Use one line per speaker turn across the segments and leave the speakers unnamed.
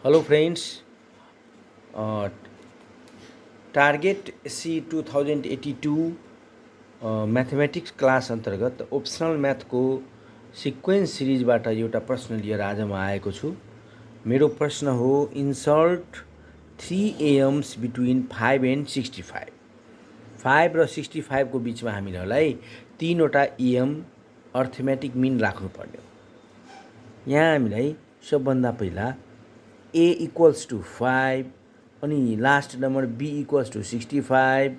Hello friends, target C 2082 mathematics class अंतर्गत optional math को sequence सिरिजबाट एउटा प्रश्न लिएर आज म आएको छु। मेरो प्रश्न हो, इन्सर्ट 3 एम्स बिट्विन 5 and 65। 5 र 65 को बिचमा हामीलाई तीनवटा एम अर्थमेटिक मिन राख्नुपर्ने हो। यहाँ हामीलाई सबभन्दा पहिला a इक्वल्स टू 5 अनि last number b equals to 65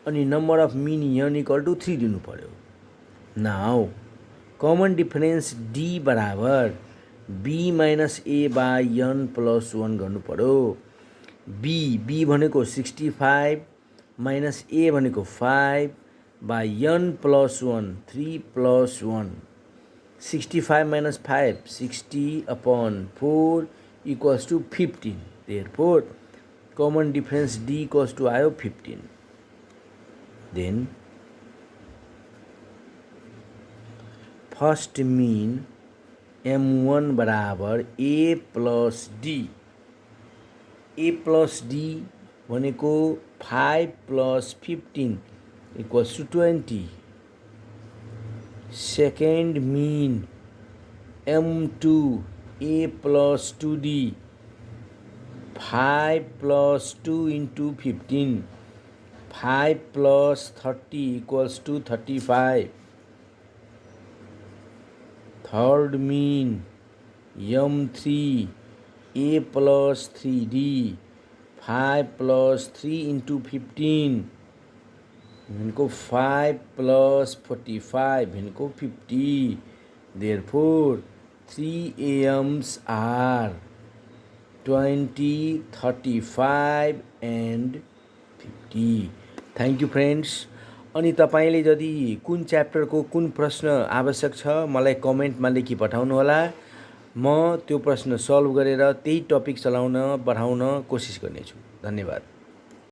अनि number of mean n equal to 3 दिनु पर्यो। नाउ कमन डिफरेन्स d बराबर b minus a by n plus 1 गर्नु पर्यो। b भनेको 65 माइनस a भनेको 5 by n plus 1 3 plus 1 65 minus 5 60 upon 4 equals to 15. Therefore, common difference d equals to आयो 15. Then first mean m1 बराबर a plus d। a plus d भनेको 5 plus 15 equals to 20. Second mean m2 a plus 2d 5 plus 2 into 15 5 plus 30 equals to 35. Third mean m3 a plus 3d 5 plus 3 into 15 इनको 5 plus 45 इनको 50. Therefore 3 AMs are 20, 35 and 50. Thank you friends. अनि तपाईँले यदि कुन च्याप्टरको कुन प्रश्न आवश्यक छ मलाई कमेन्टमा लेखी पठाउनुहोला। म त्यो प्रश्न सल्भ गरेर त्यही टपिक चलाउन बढाउन कोसिस गर्नेछु। धन्यवाद।